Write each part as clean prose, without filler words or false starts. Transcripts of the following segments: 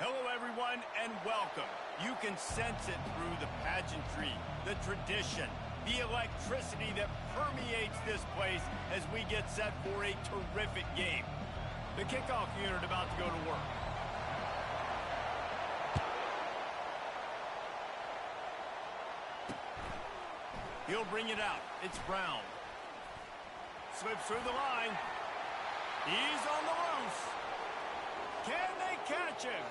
Hello, everyone, and welcome. You can sense it through the pageantry, the tradition, the electricity that permeates this place as we get set for a terrific game. The kickoff unit about to go to work. He'll bring it out. It's Brown. Slips through the line. He's on the loose. Can they catch him?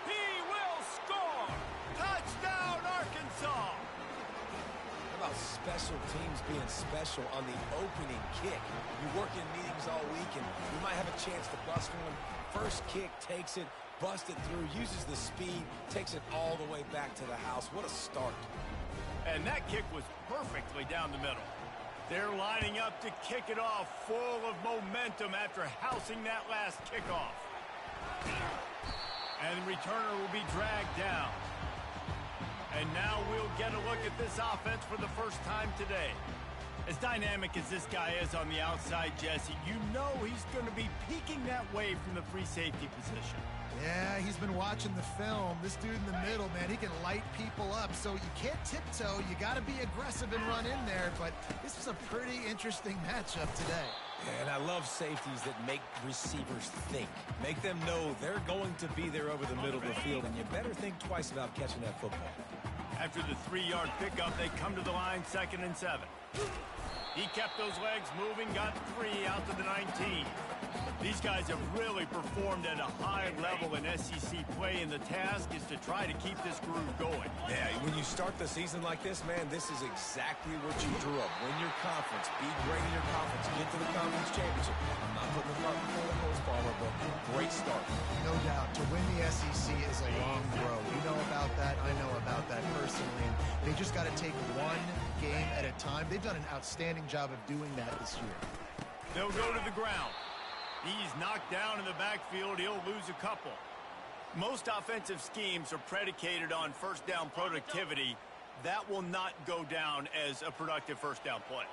He will score! Touchdown, Arkansas! How about special teams being special on the opening kick? You work in meetings all week, and you might have a chance to bust one. First kick, takes it, busts it through, uses the speed, takes it all the way back to the house. What a start. And that kick was perfectly down the middle. They're lining up to kick it off full of momentum after housing that last kickoff. And the returner will be dragged down. And now we'll get a look at this offense for the first time today. As dynamic as this guy is on the outside, Jesse, you know he's going to be peeking that way from the free safety position. Yeah, he's been watching the film. This dude in the middle, man, he can light people up. So you can't tiptoe. You got to be aggressive and run in there. But this is a pretty interesting matchup today. And I love safeties that make receivers think. Make them know they're going to be there over the middle of the field, and you better think twice about catching that football. After the 3-yard pickup, they come to the line, 2nd and 7. He kept those legs moving, got 3 out to the 19. These guys have really performed at a high level in SEC play, and the task is to try to keep this groove going. Yeah, when you start the season like this, man, this is exactly what you drew up. Win your conference, be great in your conference, get to the conference championship. I'm not putting the cart before the horse, Palmer, but great start. No doubt. To win the SEC is a long road. You know about that. I know about that personally. And they just got to take one game at a time. They've done an outstanding job of doing that this year. They'll go to the ground. He's knocked down in the backfield. He'll lose a couple. Most offensive schemes are predicated on first down productivity. That will not go down as a productive first down play.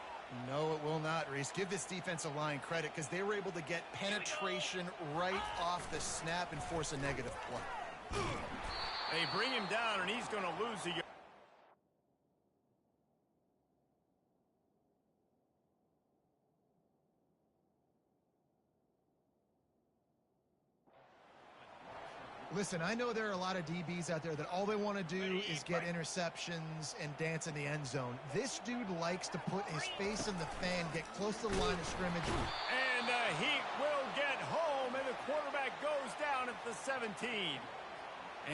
No, it will not, Reese. Give this defensive line credit because they were able to get penetration right off the snap and force a negative play. They bring him down, and he's going to lose a yard. Listen, I know there are a lot of DBs out there that all they want to do is get interceptions and dance in the end zone. This dude likes to put his face in the fan, get close to the line of scrimmage. And he will get home, and the quarterback goes down at the 17.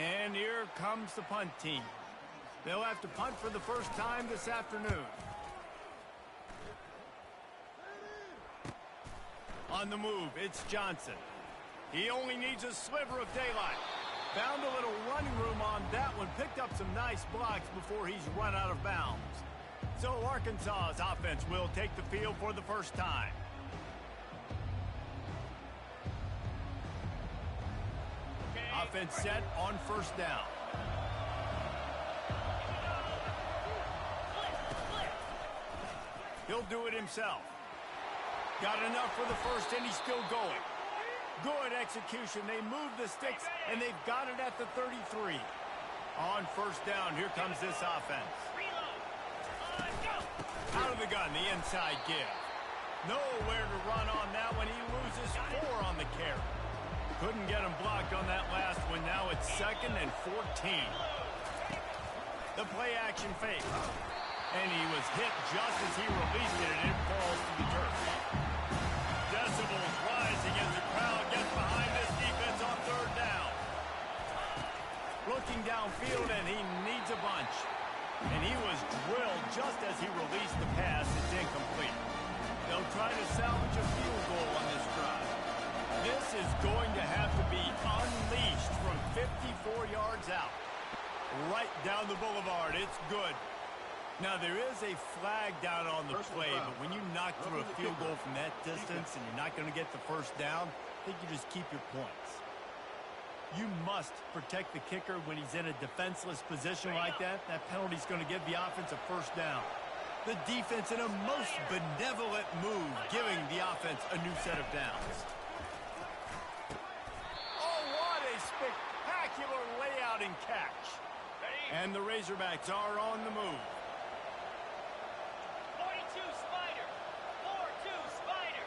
And here comes the punt team. They'll have to punt for the first time this afternoon. On the move, it's Johnson. He only needs a sliver of daylight. Found a little running room on that one. Picked up some nice blocks before he's run out of bounds. So Arkansas's offense will take the field for the first time. Offense set on first down. He'll do it himself. Got enough for the first, and he's still going. Good execution. They move the sticks, and they've got it at the 33. On first down, here comes this offense. Out of the gun, the inside give. Nowhere to run on that one. He loses 4 on the carry. Couldn't get him blocked on that last one. Now it's 2nd and 14. The play action fake. And he was hit just as he released it, and it falls to the turf. Decibels rising as the crowd gets behind this defense on 3rd down. Looking downfield, and he needs a bunch. And he was drilled just as he released the pass. It's incomplete. They'll try to salvage a field goal on this drive. This is going to have to be unleashed from 54 yards out. Right down the boulevard. It's good. Now, there is a flag down on the play, but when you knock through a field goal from that distance and you're not going to get the first down, I think you just keep your points. You must protect the kicker when he's in a defenseless position like that. That penalty is going to give the offense a first down. The defense in a most benevolent move, giving the offense a new set of downs. Oh, what a catch. And the Razorbacks are on the move. 42 Spider. 4-2 Spider.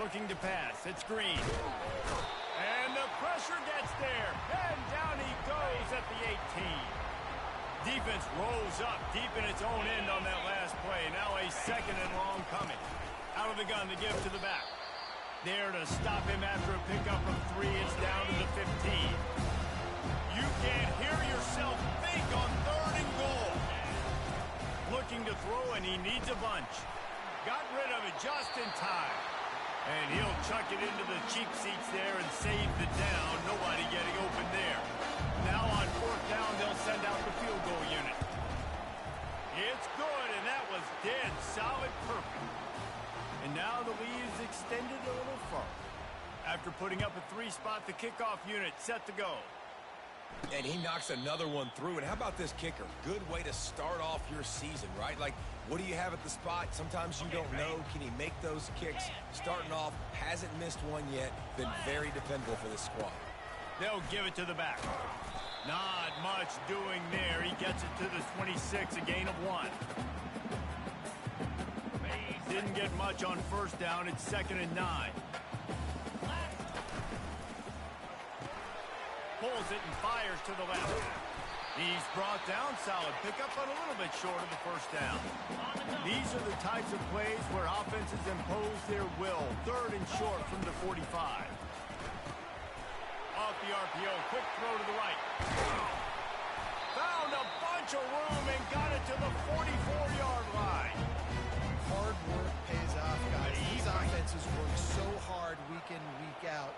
Looking to pass. It's Green. And the pressure gets there. And down he goes at the 18. Defense rolls up deep in its own end on that last play. Now a second and long coming. Out of the gun to give to the back. There to stop him after a pickup of 3. It's down to the 15. You can't hear yourself think on 3rd and goal. Looking to throw, and he needs a bunch. Got rid of it just in time. And he'll chuck it into the cheap seats there and save the down. Nobody getting open there. Now on 4th down, they'll send out the field goal unit. It's good, and that was dead solid perfect. And now the lead is extended a little further. After putting up a 3-spot, the kickoff unit set to go. And he knocks another one through. And how about this kicker? Good way to start off your season, right? Like, what do you have at the spot? Sometimes you don't know. Can he make those kicks? Starting off, hasn't missed one yet. Been very dependable for this squad. They'll give it to the back. Not much doing there. He gets it to the 26, a gain of 1. Didn't get much on 1st down. It's 2nd and 9. Pulls it and fires to the left. He's brought down. Solid pickup, but a little bit short of the 1st down. These are the types of plays where offenses impose their will. 3rd and short from the 45. Off the RPO, quick throw to the right. Found a bunch of room and got it to the 44-yard line. Hard work pays off, guys. These offenses work so hard week in, week out,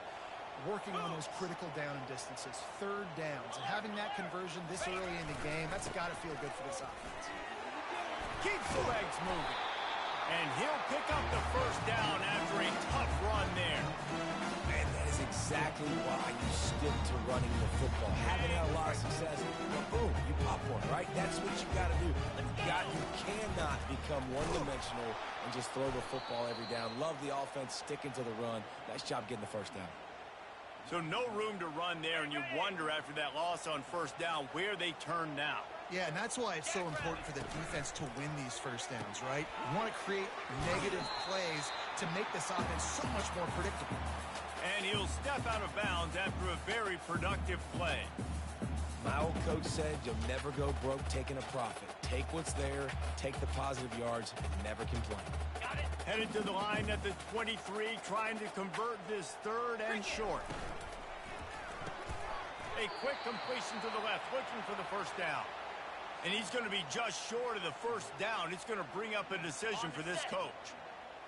working on those critical down distances, 3rd downs. And having that conversion this early in the game, that's got to feel good for this offense. Keeps the legs moving. And he'll pick up the 1st down after a tough run there. Man, that is exactly why you stick to running the football. Haven't had a lot of success, but boom, you pop one, right? That's what you got to do. You cannot become one-dimensional and just throw the football every down. Love the offense, sticking to the run. Nice job getting the 1st down. So no room to run there, and you wonder after that loss on 1st down where they turn now. Yeah, and that's why it's so important for the defense to win these 1st downs, right? You want to create negative plays to make this offense so much more predictable. And he'll step out of bounds after a very productive play. My old coach said you'll never go broke taking a profit. Take what's there, take the positive yards, and never complain. Headed to the line at the 23, trying to convert this 3rd and short. A quick completion to the left, looking for the 1st down. And he's going to be just short of the 1st down. It's going to bring up a decision for this coach.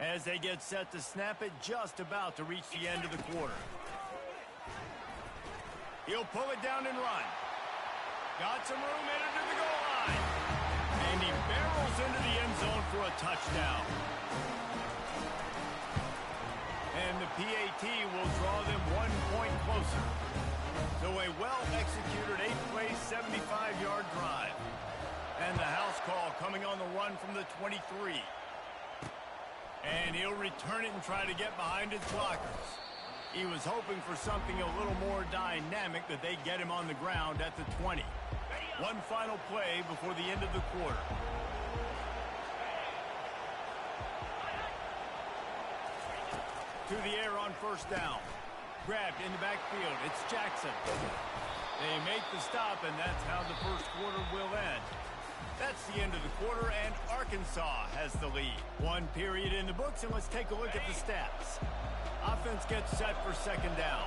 As they get set to snap it, just about to reach the end of the quarter. He'll pull it down and run. Got some room headed to the goal line. And he barrels into the end zone for a touchdown. And the PAT will draw them 1 point closer. So a well-executed 8-play, 75-yard drive. And the house call coming on the run from the 23. And he'll return it and try to get behind his blockers. He was hoping for something a little more dynamic, that they get him on the ground at the 20. One final play before the end of the quarter. To the air on 1st down. Grabbed in the backfield. It's Jackson. They make the stop, and that's how the 1st quarter will end. That's the end of the quarter, and Arkansas has the lead. 1 period in the books, and let's take a look at the stats. Offense gets set for 2nd down.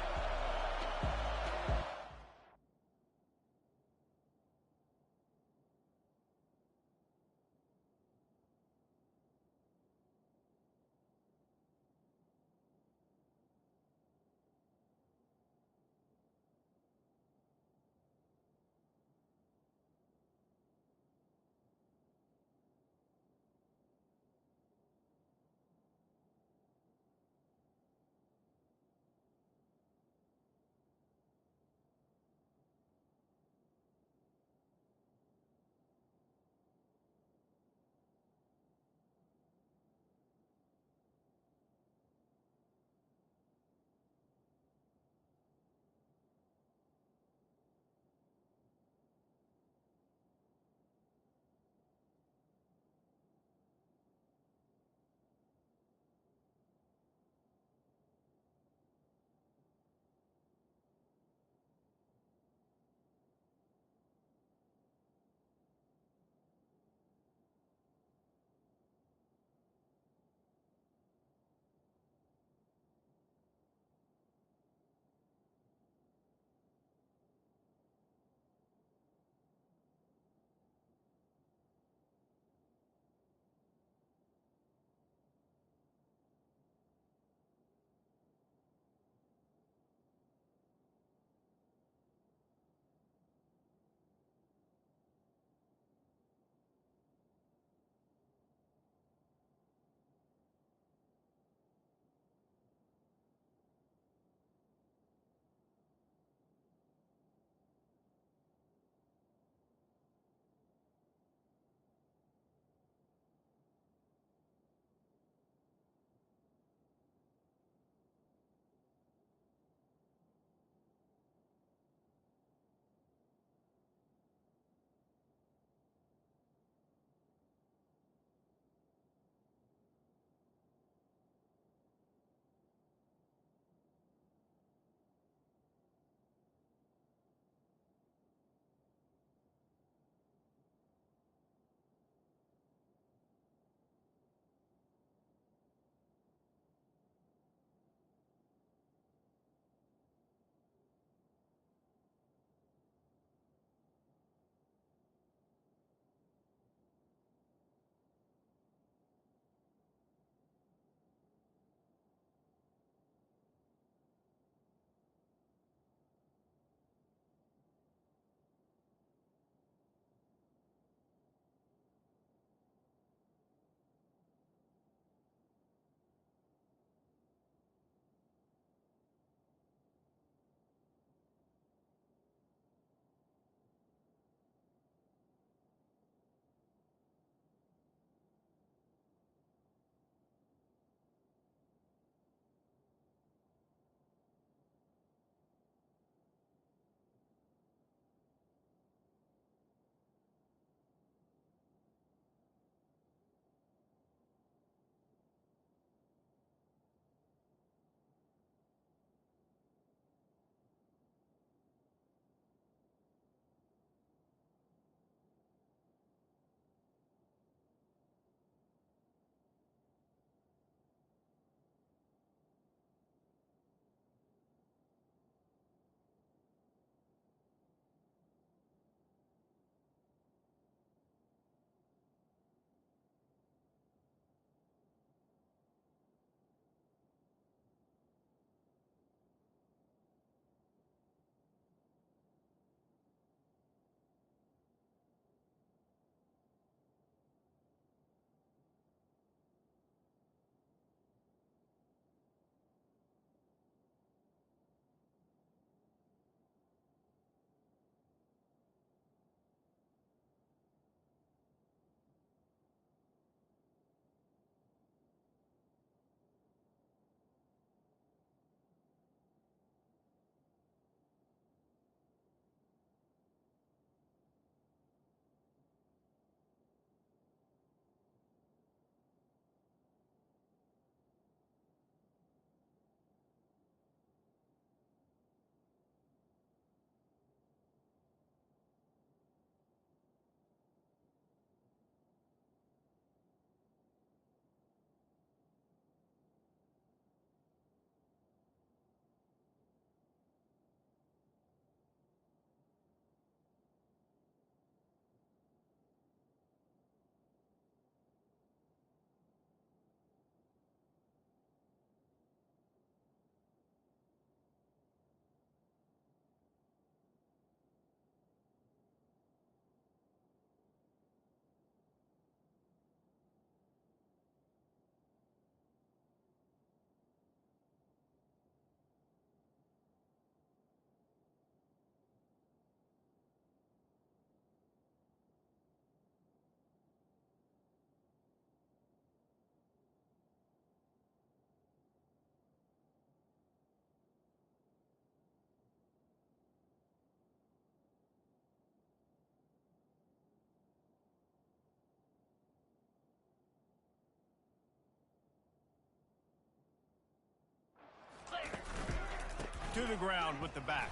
to the ground with the back.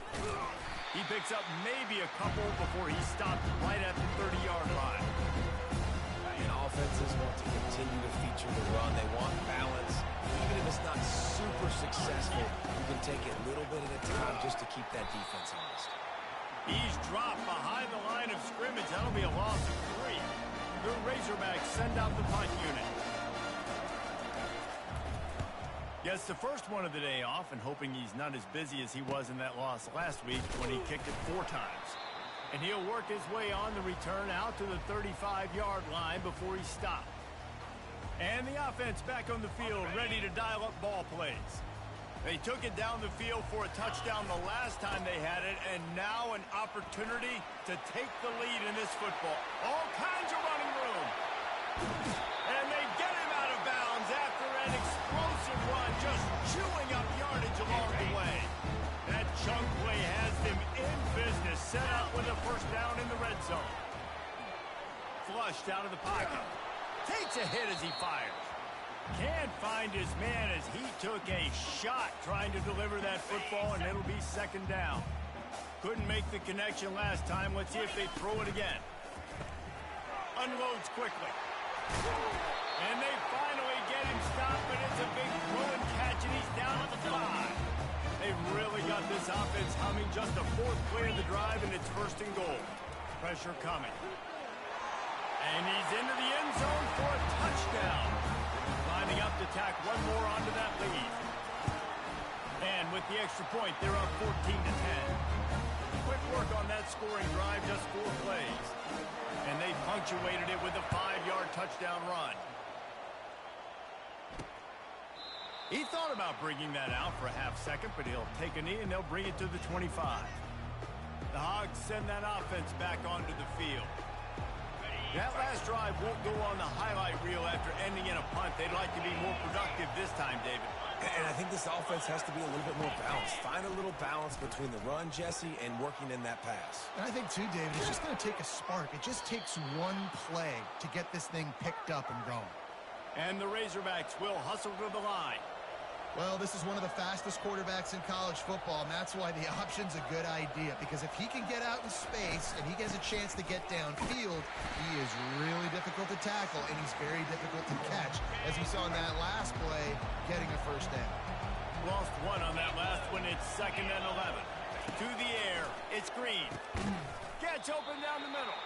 He picks up maybe a couple before he stopped right at the 30-yard line. And offenses want to continue to feature the run. They want balance. Even if it's not super successful, you can take it a little bit at a time just to keep that defense honest. He's dropped behind the line of scrimmage. That'll be a loss of 3. The Razorbacks send out the punt unit. Gets the first one of the day off and hoping he's not as busy as he was in that loss last week when he kicked it 4 times. And he'll work his way on the return out to the 35-yard line before he stopped. And the offense back on the field, ready to dial up ball plays. They took it down the field for a touchdown the last time they had it, and now an opportunity to take the lead in this football. All kinds of running room. And they get him out of bounds after an explosive run, just chewing up yardage along the way. That chunk play has them in business, set up with a first down in the red zone. Flushed out of the pocket. Takes a hit as he fires. Can't find his man as he took a shot trying to deliver that football, and it'll be second down. Couldn't make the connection last time. Let's see if they throw it again. Unloads quickly. And they finally get him stopped, but it's a big throw and catch, and he's down at the 5. They've really got this offense humming. Just a 4th play of the drive, and it's 1st and goal. Pressure coming. And he's into the end zone for a touchdown. Lining up to tack one more onto that lead. And with the extra point, they're up 14-10. Quick work on that scoring drive, just 4 plays. And they punctuated it with a 5-yard touchdown run. He thought about bringing that out for a half second, but he'll take a knee and they'll bring it to the 25. The Hogs send that offense back onto the field. That last drive won't go on the highlight reel after ending in a punt. They'd like to be more productive this time, David. And I think this offense has to be a little bit more balanced. Find a little balance between the run, Jesse, and working in that pass. And I think, too, David, it's just going to take a spark. It just takes one play to get this thing picked up and going. And the Razorbacks will hustle to the line. Well, this is one of the fastest quarterbacks in college football, and that's why the option's a good idea. Because if he can get out in space and he gets a chance to get downfield, he is really difficult to tackle, and he's very difficult to catch. As we saw in that last play, getting a first down. Lost 1 on that last one. It's 2nd and 11. To the air. It's Green. Gets open down the middle.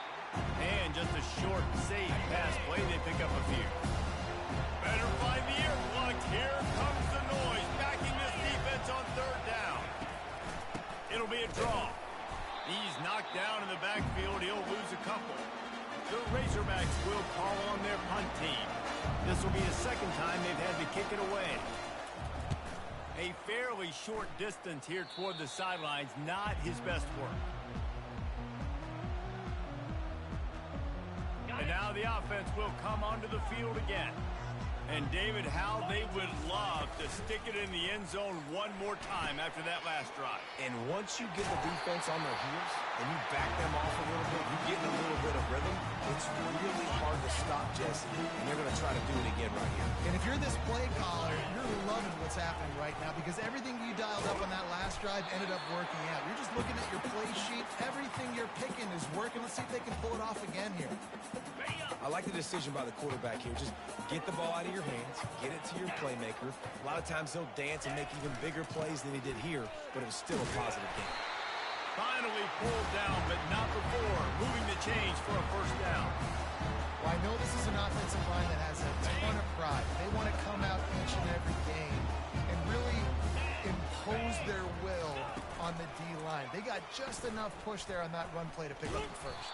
And just a short, safe pass play. They pick up a few. Better find the ear plugged. Here comes the noise, backing this defense on 3rd down. It'll be a draw. He's knocked down in the backfield. He'll lose a couple. The Razorbacks will call on their punt team. This will be the 2nd time they've had to kick it away. A fairly short distance here toward the sidelines, not his best work. And now the offense will come onto the field again. And, David, how they would love to stick it in the end zone one more time after that last drive. And once you get the defense on their heels and you back them off a little bit, you get in a little bit of rhythm, it's really hard to stop, Jesse. And they're going to try to do it again right here. And if you're this play caller, you're loving what's happening right now because everything you dialed up on that last drive ended up working out. You're just looking at your play sheet. Everything you're picking is working. Let's see if they can pull it off again here. I like the decision by the quarterback here. Just get the ball out of your hands, get it to your playmaker. A lot of times he'll dance and make even bigger plays than he did here, but it was still a positive game. Finally pulled down, but not before moving the chains for a first down. Well, I know this is an offensive line that has a ton of pride. They want to come out each and every game and really impose their will on the D-line. They got just enough push there on that run play to pick up the first.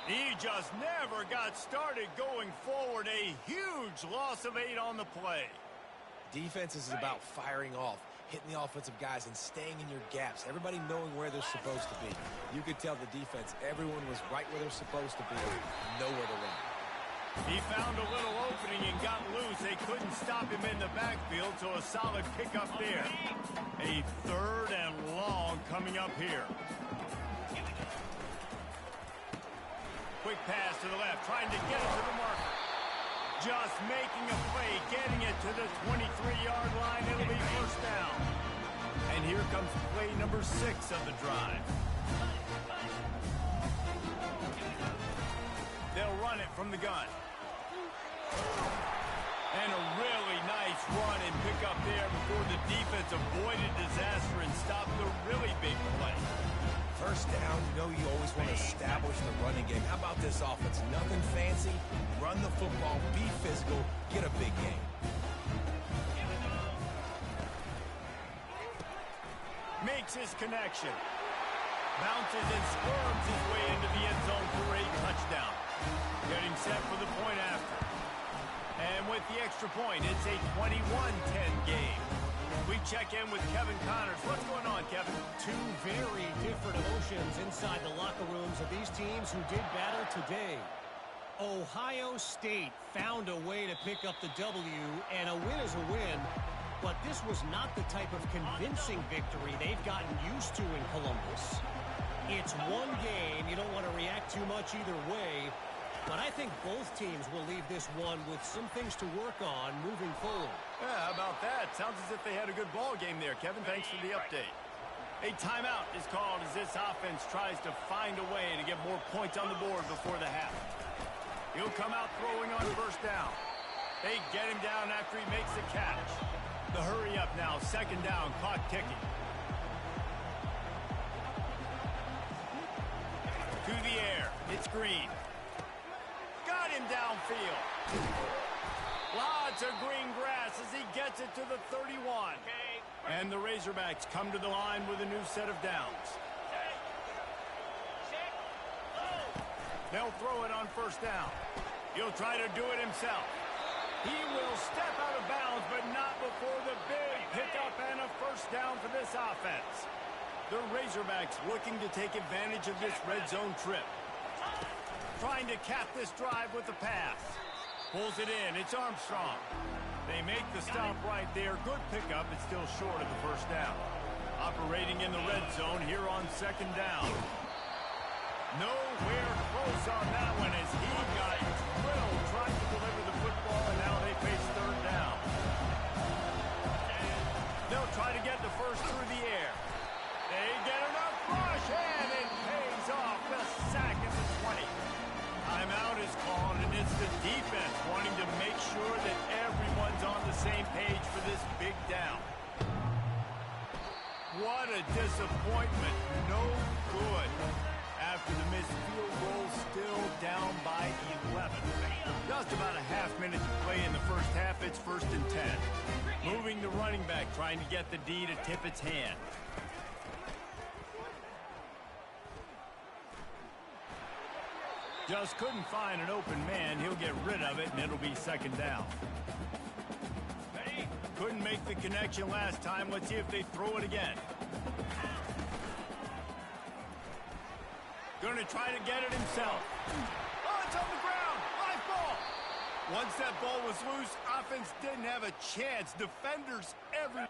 He just never got started going forward. A huge loss of 8 on the play. Defense is about firing off, hitting the offensive guys, and staying in your gaps. Everybody knowing where they're supposed to be. You could tell the defense, everyone was right where they're supposed to be, nowhere to run. He found a little opening and got loose. They couldn't stop him in the backfield, so a solid pickup there. A 3rd and long coming up here. Quick pass to the left, trying to get it to the marker. Just making a play, getting it to the 23-yard line. It'll be first down. And here comes play number 6 of the drive. They'll run it from the gun. And a really nice run and pick up there before the defense avoided disaster and stopped the really big play. First down, you always want to establish the running game. How about this offense? Nothing fancy. Run the football, be physical, get a big game. Makes his connection. Bounces and squirms his way into the end zone for a touchdown. Getting set for the point after. And with the extra point, it's a 21-10 game. We check in with Kevin Connors. What's going on, Kevin? Two very different emotions inside the locker rooms of these teams who did battle today. Ohio State found a way to pick up the W, and a win is a win. But this was not the type of convincing victory they've gotten used to in Columbus. It's one game. You don't want to react too much either way. But I think both teams will leave this one with some things to work on moving forward. Yeah, how about that? Sounds as if they had a good ball game there, Kevin. Thanks for the update. A timeout is called as this offense tries to find a way to get more points on the board before the half. He'll come out throwing on first down. They get him down after he makes the catch. The hurry up now, second down, clock ticking. To the air, it's Green. Got him downfield. Lots of green grass as he gets it to the 31. And the Razorbacks come to the line with a new set of downs. They'll throw it on first down. He'll try to do it himself. He will step out of bounds, but not before the big pickup and a first down for this offense. The Razorbacks looking to take advantage of this red zone trip. Trying to cap this drive with the pass. Pulls it in. It's Armstrong. They make the stop right there. Good pickup. It's still short of the first down. Operating in the red zone here on second down. Nowhere close on that one as he got drilled trying to deliver the football, and now they face third down. They'll try to get the first through the air. They get enough rush, and it pays off. The sack at the 20. Timeout is called, and it's the defense wanting to make sure that everyone's on the same page for this big down. What a disappointment. No good. After the missed field goal, still down by 11. Just about a half minute to play in the first half. It's 1st and 10. Moving the running back, trying to get the D to tip its hand. Just couldn't find an open man. He'll get rid of it, and it'll be second down. Couldn't make the connection last time. Let's see if they throw it again. Going to try to get it himself. Oh, it's on the ground. Live ball. Once that ball was loose, offense didn't have a chance. Defenders every...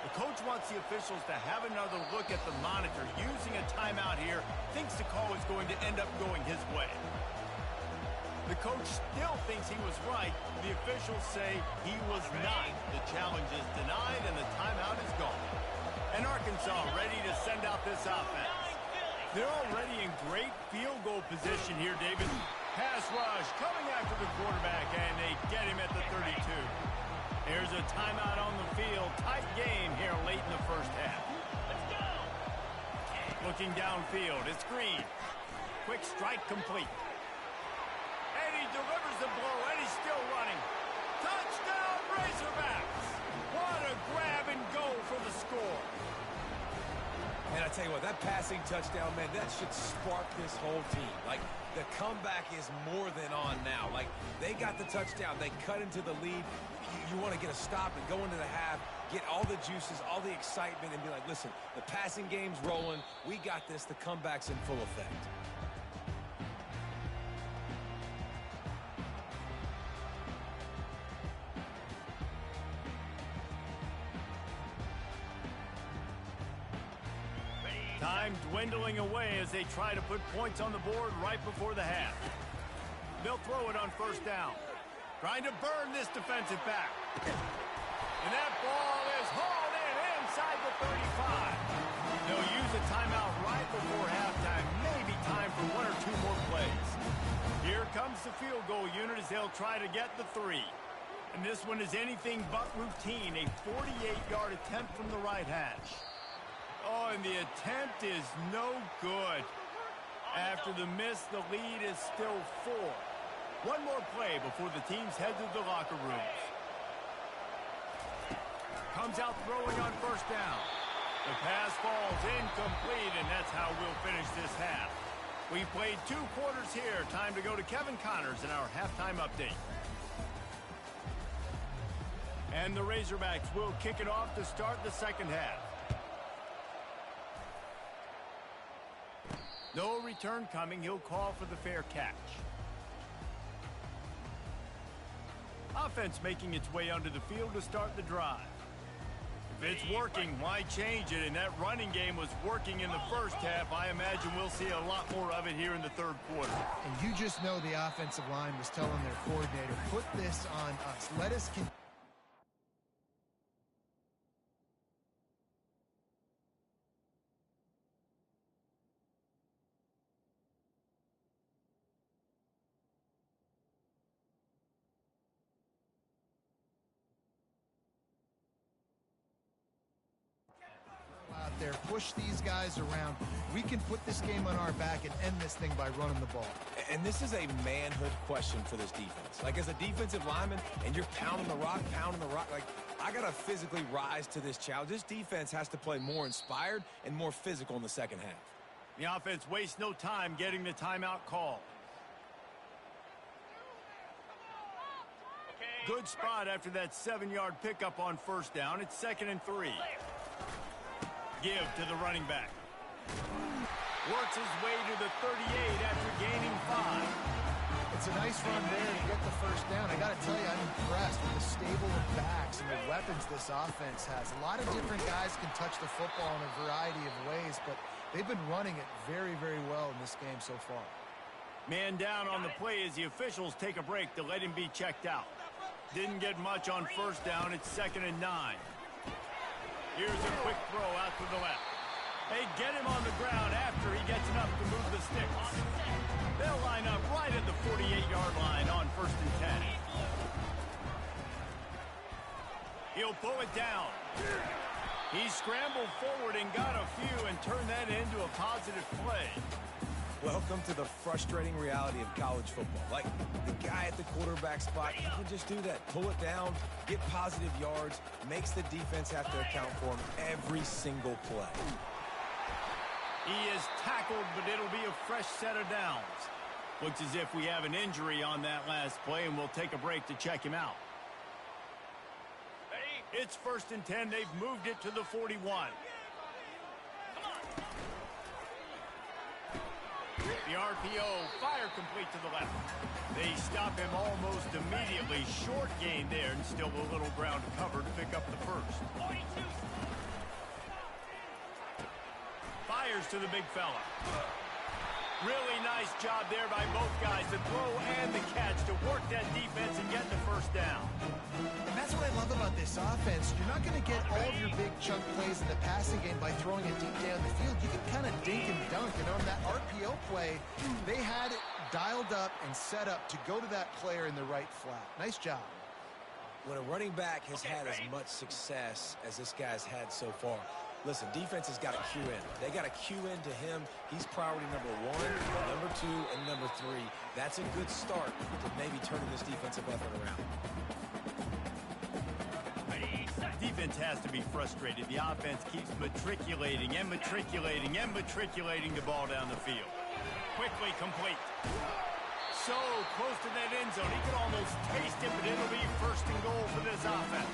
The coach wants the officials to have another look at the monitor. Using a timeout here, thinks the call is going to end up going his way. The coach still thinks he was right. The officials say he was not. The challenge is denied, and the timeout is gone. And Arkansas ready to send out this offense. They're already in great field goal position here, David. Pass rush coming after the quarterback, and they get him at the 32. There's a timeout on the field. Tight game here late in the first half. Let's go. Looking downfield, it's Green. Quick strike complete. And he delivers the blow, and he's still running. Touchdown, Razorbacks! What a grab and go for the score. And I tell you what, that passing touchdown, man, that should spark this whole team. Like, the comeback is more than on now. Like, they got the touchdown. They cut into the lead. You want to get a stop and go into the half, get all the juices, all the excitement, and be like, listen, the passing game's rolling. We got this. The comeback's in full effect. Time dwindling away as they try to put points on the board right before the half. They'll throw it on first down. Trying to burn this defensive back. And that ball is hauled in inside the 35. They'll use a timeout right before halftime. Maybe time for one or two more plays. Here comes the field goal unit as they'll try to get the 3. And this one is anything but routine. A 48-yard attempt from the right hash. Oh, and the attempt is no good. After the miss, the lead is still 4. One more play before the teams head to the locker rooms. Comes out throwing on first down. The pass falls incomplete, and that's how we'll finish this half. We played 2 quarters here. Time to go to Kevin Connors in our halftime update. And the Razorbacks will kick it off to start the second half. No return coming. He'll call for the fair catch. Offense making its way onto the field to start the drive. If it's working, why change it? And that running game was working in the first half. I imagine we'll see a lot more of it here in the third quarter. And you just know the offensive line was telling their coordinator, put this on us. Let us continue. Out there, push these guys around. We can put this game on our back and end this thing by running the ball. And this is a manhood question for this defense. Like, as a defensive lineman, and you're pounding the rock, like, I got to physically rise to this challenge. This defense has to play more inspired and more physical in the second half. The offense wastes no time getting the timeout call. Good spot after that 7-yard pickup on first down. It's 2nd and 3. Give to the running back. Works his way to the 38 after gaining 5. It's a nice run there to get the first down. I got to tell you, I'm impressed with the stable of backs and the weapons this offense has. A lot of different guys can touch the football in a variety of ways, but they've been running it very, very well in this game so far. Man down on the play as the officials take a break to let him be checked out. Didn't get much on first down. It's 2nd and 9. Here's a quick throw out to the left. They get him on the ground after he gets enough to move the sticks. They'll line up right at the 48-yard line on 1st and 10. He'll pull it down. He scrambled forward and got a few and turned that into a positive play. Welcome to the frustrating reality of college football. Like, the guy at the quarterback spot, he can just do that. Pull it down, get positive yards, makes the defense have to account for him every single play. He is tackled, but it'll be a fresh set of downs. Looks as if we have an injury on that last play, and we'll take a break to check him out. It's 1st and 10. They've moved it to the 41. The RPO, fire complete to the left. They stop him almost immediately. Short gain there, and still a little ground to cover to pick up the first. 42. Fires to the big fella. Really nice job there by both guys, the throw and the catch to work that defense and get the first down. And that's what I love about this offense. You're not going to get all of your big chunk plays in the passing game by throwing it deep down the field. You can kind of dink and dunk. And on that RPO play, they had it dialed up and set up to go to that player in the right flat. Nice job. When a running back has had as much success as this guy's had so far, listen, defense has got to cue in. They got to cue in to him. He's priority number 1, number 2, and number 3. That's a good start to maybe turning this defensive effort around. Defense has to be frustrated. The offense keeps matriculating and matriculating and matriculating the ball down the field. Quickly complete. So close to that end zone. He could almost taste it, but it'll be 1st and goal for this offense.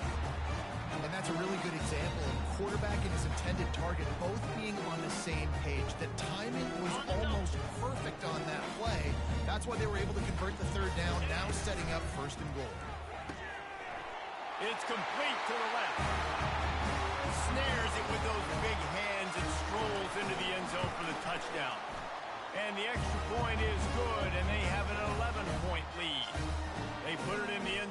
And that's a really good example of quarterback and his intended target both being on the same page. The timing was almost perfect on that play. That's why they were able to convert the 3rd down, now setting up 1st and goal. It's complete to the left. Snares it with those big hands and strolls into the end zone for the touchdown. And the extra point is good, and they have an 11-point lead. They put it in the end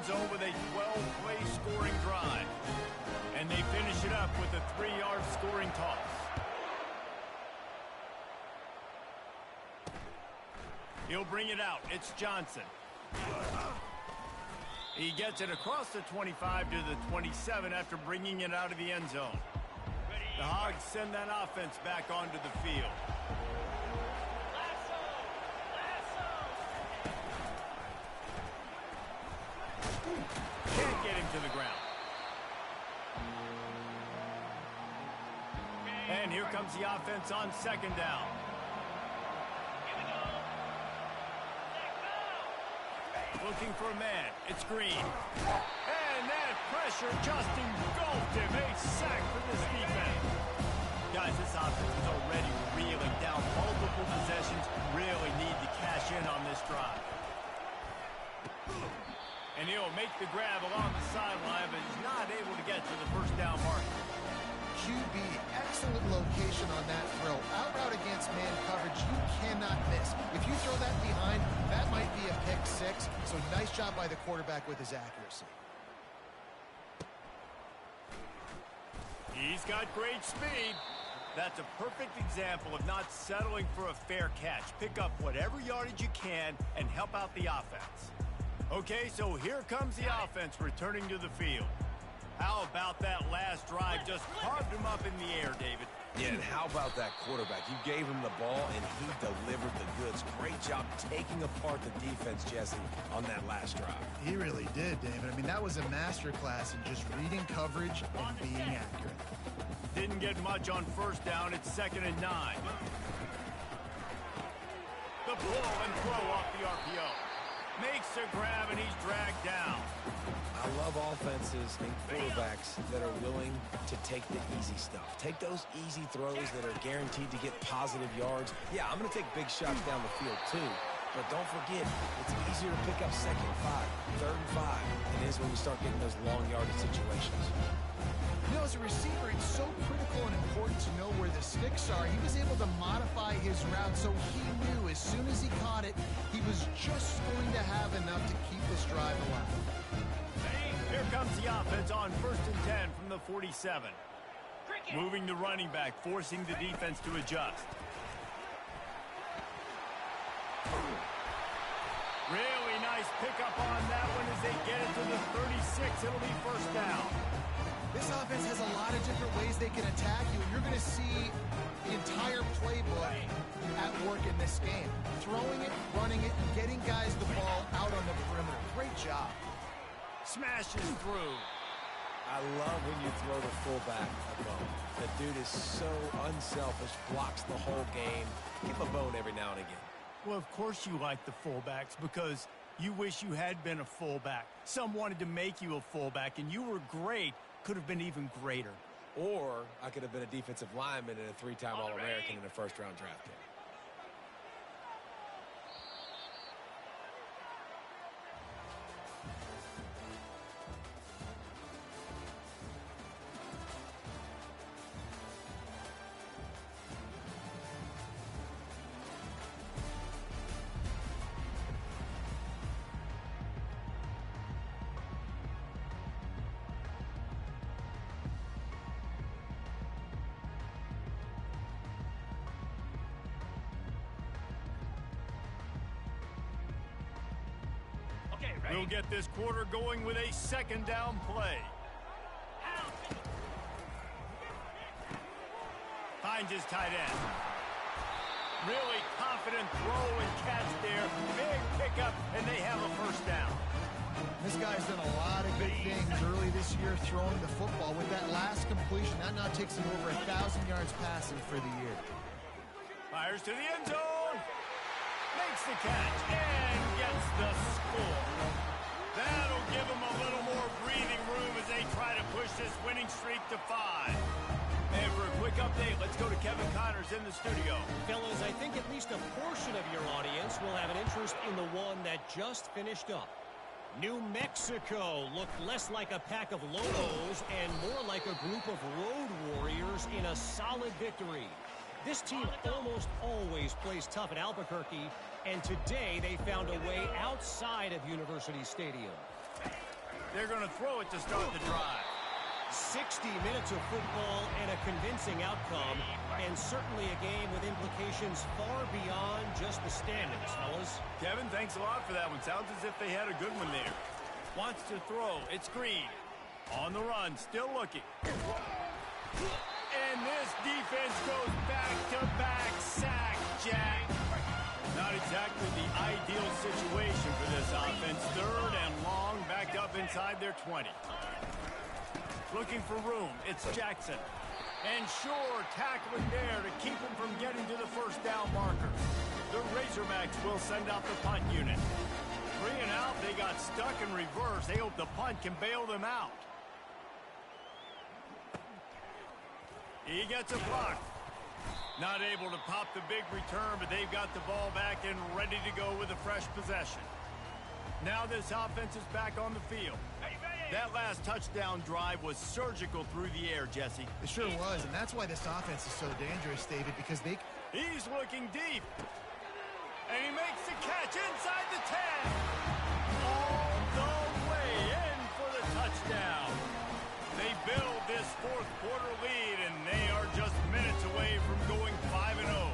He'll bring it out. It's Johnson. He gets it across the 25 to the 27 after bringing it out of the end zone. The Hogs send that offense back onto the field. Can't get him to the ground. And here comes the offense on second down. Looking for a man. It's Green. And that pressure just engulfed him. A sack for this defense. Guys, this offense is already reeling down multiple possessions. Really need to cash in on this drive. And he'll make the grab along the sideline, but he's not able to get to the first down marker. QB, excellent location on that throw. Out route against man coverage, you cannot miss. If you throw that behind, that might be a pick six. So nice job by the quarterback with his accuracy. He's got great speed. That's a perfect example of not settling for a fair catch. Pick up whatever yardage you can and help out the offense. Okay, so here comes the offense returning to the field. How about that last drive? Just carved him up in the air, David. Yeah, and how about that quarterback? You gave him the ball, and he delivered the goods. Great job taking apart the defense, Jesse, on that last drive. He really did, David. I mean, that was a masterclass in just reading coverage and being accurate. Didn't get much on first down. It's 2nd and 9. The pull and throw off the RPO. Makes a grab, and he's dragged down. I love offenses and quarterbacks that are willing to take the easy stuff. Take those easy throws that are guaranteed to get positive yards. Yeah, I'm going to take big shots down the field too. But don't forget, it's easier to pick up 2nd and 5, 3rd and 5 than it is when we start getting those long yardage situations. You know, as a receiver, it's so critical and important to know where the sticks are. He was able to modify his route so he knew as soon as he caught it, he was just going to have enough to keep this drive alive. Here comes the offense on 1st and 10 from the 47. Moving the running back, forcing the defense to adjust. Really nice pickup on that one as they get it to the 36. It'll be first down. This offense has a lot of different ways they can attack you, and you're going to see the entire playbook at work in this game. Throwing it, running it, and getting guys the ball out on the perimeter. Great job. Smashes through. I love when you throw the fullback a bone. The dude is so unselfish, blocks the whole game. Give him a bone every now and again. Well, of course you like the fullbacks because you wish you had been a fullback. Some wanted to make you a fullback, and you were great. Could have been even greater. Or I could have been a defensive lineman and a 3-time All-American and a first-round draft pick. We'll get this quarter going with a 2nd down play. Finds his tight end. Really confident throw and catch there. Big pickup, and they have a first down. This guy's done a lot of good things early this year throwing the football. With that last completion, that now takes him over 1,000 yards passing for the year. Fires to the end zone. Makes the catch and gets the score. That'll give him a little more breathing room as they try to push this winning streak to 5. And for a quick update, let's go to Kevin Connors in the studio. Fellas, I think at least a portion of your audience will have an interest in the one that just finished up. New Mexico looked less like a pack of lobos and more like a group of road warriors in a solid victory. This team almost always plays tough at Albuquerque, and today they found a way outside of University Stadium. They're going to throw it to start the drive. 60 minutes of football and a convincing outcome, and certainly a game with implications far beyond just the standings, fellas. Kevin, thanks a lot for that one. Sounds as if they had a good one there. Wants to throw. It's Green. On the run, still looking. And this defense goes back-to-back sack, Jack. Not exactly the ideal situation for this offense. Third and long, backed up inside their 20. Looking for room. It's Jackson. And sure, tackling there to keep him from getting to the first down marker. The Razorbacks will send out the punt unit. 3 and out, they got stuck in reverse. They hope the punt can bail them out. He gets a block. Not able to pop the big return, but they've got the ball back and ready to go with a fresh possession. Now this offense is back on the field. That last touchdown drive was surgical through the air, Jesse. It sure was, and that's why this offense is so dangerous, David, because He's looking deep. And he makes the catch inside the 10. All the way in for the touchdown. They build this fourth quarter lead, and they are just minutes away from going 5-0.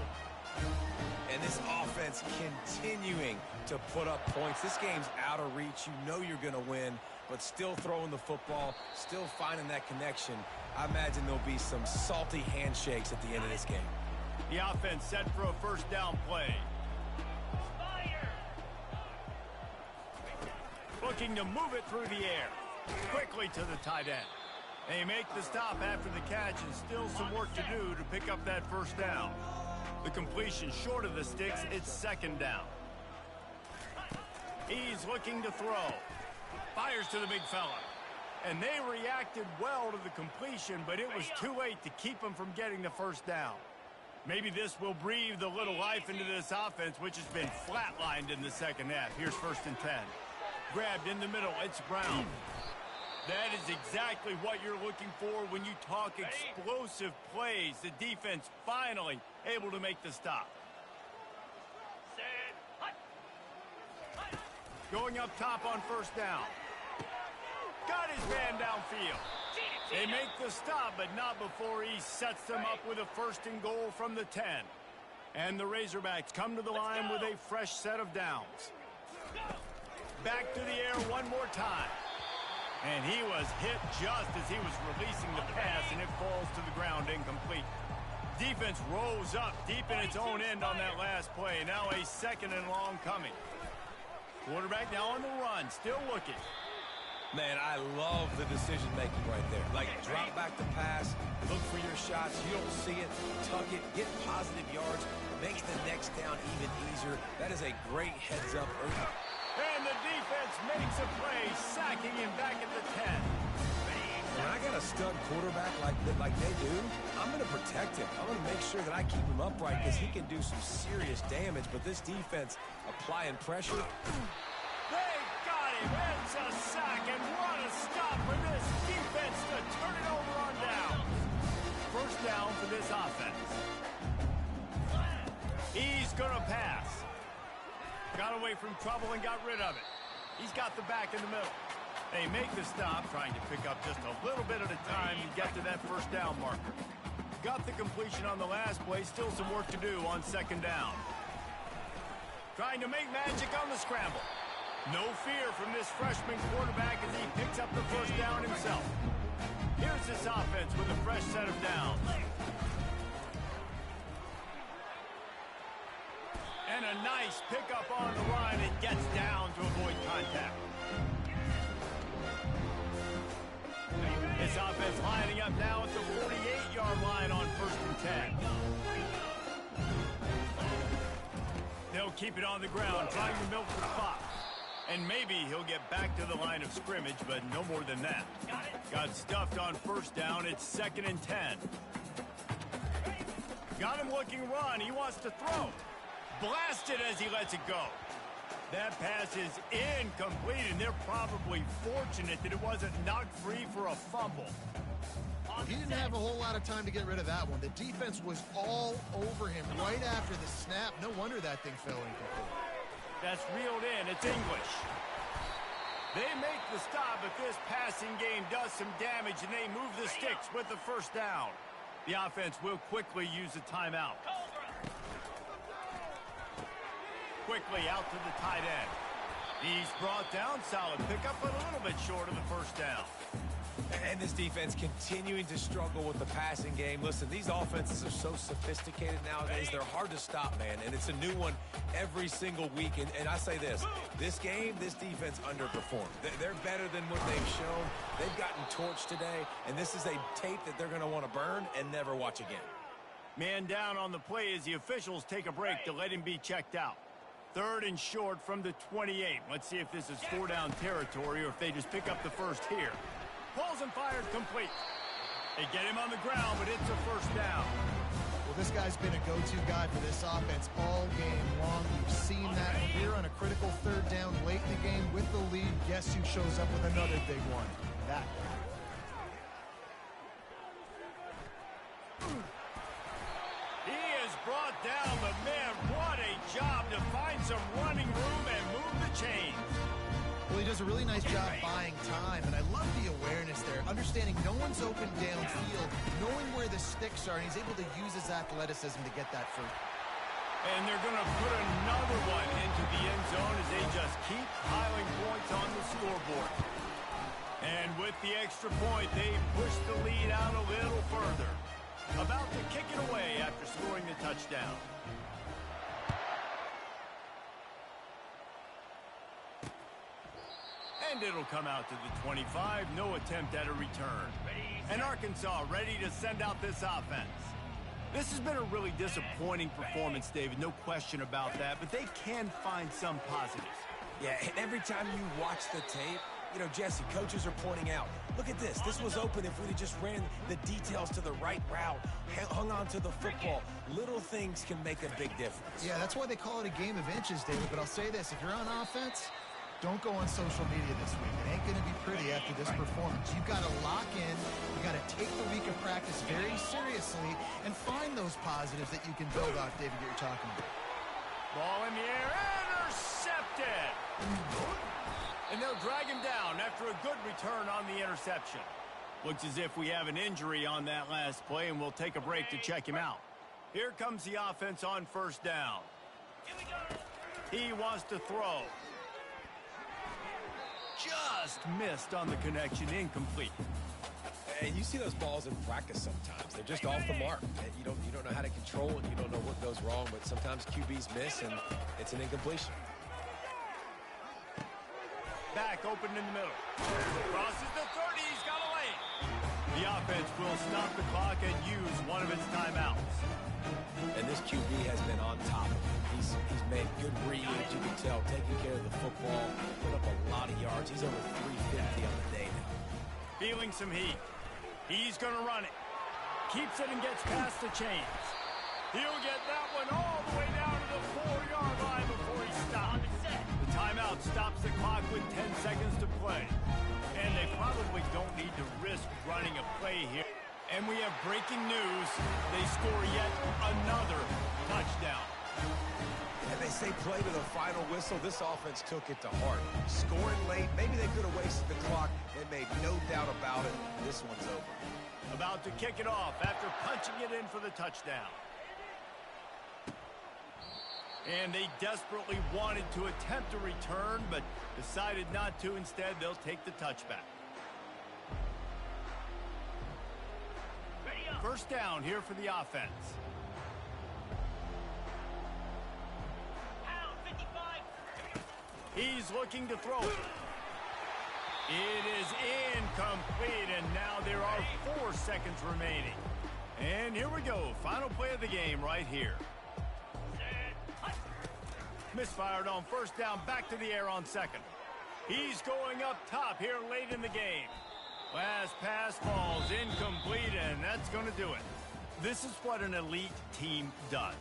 And this offense continuing to put up points. This game's out of reach. You know you're going to win, but still throwing the football, still finding that connection. I imagine there'll be some salty handshakes at the end of this game. The offense set for a first down play. Looking to move it through the air. Quickly to the tight end. They make the stop after the catch, and still some work to do to pick up that first down. The completion short of the sticks, it's second down. He's looking to throw. Fires to the big fella. And they reacted well to the completion, but it was too late to keep them from getting the first down. Maybe this will breathe a little life into this offense, which has been flatlined in the second half. Here's 1st and 10. Grabbed in the middle. It's Brown. That is exactly what you're looking for when you talk explosive plays. The defense finally able to make the stop. Going up top on first down. Got his man downfield. They make the stop, but not before he sets them up with a 1st and goal from the 10. And the Razorbacks come to the line with a fresh set of downs. Back to the air one more time. And he was hit just as he was releasing the pass, and it falls to the ground incomplete. Defense rose up deep in its own end on that last play. Now a 2nd and long coming. Quarterback now on the run, still looking. Man, I love the decision-making right there. Like, drop back the pass, look for your shots. You don't see it, tuck it, get positive yards. Makes the next down even easier. That is a great heads-up. And the defense makes a play, sacking him back at the 10. When I got a stud quarterback like they do, I'm going to protect him. I'm going to make sure that I keep him upright because he can do some serious damage. But this defense applying pressure. They got him. It's a sack, and what a stop for this defense to turn it over on down. First down for this offense. He's going to pass. Got away from trouble and got rid of it. He's got the back in the middle. They make the stop, trying to pick up just a little bit at a time to get to that first down marker. Got the completion on the last play. Still some work to do on 2nd down. Trying to make magic on the scramble. No fear from this freshman quarterback as he picks up the first down himself. Here's this offense with a fresh set of downs. And a nice pickup on the run and gets down to avoid contact. This offense lining up now at the 48-yard line on 1st and 10. They'll keep it on the ground, trying to milk the clock. And maybe he'll get back to the line of scrimmage, but no more than that. Got stuffed on first down. It's 2nd and 10. Got him looking run. He wants to throw. Blasted as he lets it go. That pass is incomplete, and they're probably fortunate that it wasn't knocked free for a fumble. He didn't have a whole lot of time to get rid of that one. The defense was all over him right after the snap. No wonder that thing fell incomplete. That's reeled in. It's English. They make the stop, but this passing game does some damage, and they move the sticks with the first down. The offense will quickly use a timeout. Quickly out to the tight end. He's brought down, solid pickup, but a little bit short of the first down. And this defense continuing to struggle with the passing game. Listen, these offenses are so sophisticated nowadays. They're hard to stop, man. And it's a new one every single week. And I say this game, this defense underperformed. They're better than what they've shown. They've gotten torched today. And this is a tape that they're going to want to burn and never watch again. Man down on the play as the officials take a break to let him be checked out. 3rd and short from the 28. Let's see if this is 4-down territory or if they just pick up the first here. Pulls and fires complete. They get him on the ground, but it's a first down. Well, this guy's been a go-to guy for this offense all game long. You've seen that here on a critical 3rd down late in the game with the lead. Guess who shows up with another big one? That guy. He has brought down the man. What a job to find some running room and move the chains. Well, he does a really nice job buying time, and I love the awareness there, understanding no one's open downfield, knowing where the sticks are, and he's able to use his athleticism to get that first. And they're going to put another one into the end zone as they just keep piling points on the scoreboard. And with the extra point, they push the lead out a little further. About to kick it away after scoring the touchdown. And it'll come out to the 25. No attempt at a return. And Arkansas ready to send out this offense. This has been a really disappointing performance, David. No question about that. But they can find some positives. Yeah, and every time you watch the tape, you know, Jesse, coaches are pointing out, look at this. This was open if we just ran the details to the right route, hung on to the football. Little things can make a big difference. Yeah, that's why they call it a game of inches, David. But I'll say this, if you're on offense, don't go on social media this week. It ain't going to be pretty after this performance. You've got to lock in. You've got to take the week of practice very seriously and find those positives that you can build off, David, that you're talking about. Ball in the air, intercepted. And they'll drag him down after a good return on the interception. Looks as if we have an injury on that last play, and we'll take a break to check him out. Here comes the offense on first down. He wants to throw. Just missed on the connection, incomplete. And you see those balls in practice sometimes. They're just off the mark. You don't know how to control it. You don't know what goes wrong, but sometimes QBs miss, and it's an incompletion. Back open in the middle. Crosses the 30. He's got a lane. The offense will stop the clock and use one of its timeouts. And this QB has been on top of it. He's made good reads, you can tell, taking care of the football, put up a lot of yards. He's over 350 on the day now. Feeling some heat. He's going to run it. Keeps it and gets past the chains. He'll get that one all the way down to the 4-yard line before he stops. The timeout stops the clock with 10 seconds to play. And they probably don't need to risk running a play here. And we have breaking news. They score yet another touchdown. And they say play to the final whistle. This offense took it to heart. Scoring late, maybe they could have wasted the clock. They made no doubt about it. This one's over. About to kick it off after punching it in for the touchdown. And they desperately wanted to attempt a return, but decided not to. Instead, they'll take the touchback. First down here for the offense. He's looking to throw it. It is incomplete, and now there are 4 seconds remaining. And here we go. Final play of the game right here. Misfired on first down, back to the air on second. He's going up top here late in the game. Last pass falls incomplete, and that's going to do it. This is what an elite team does.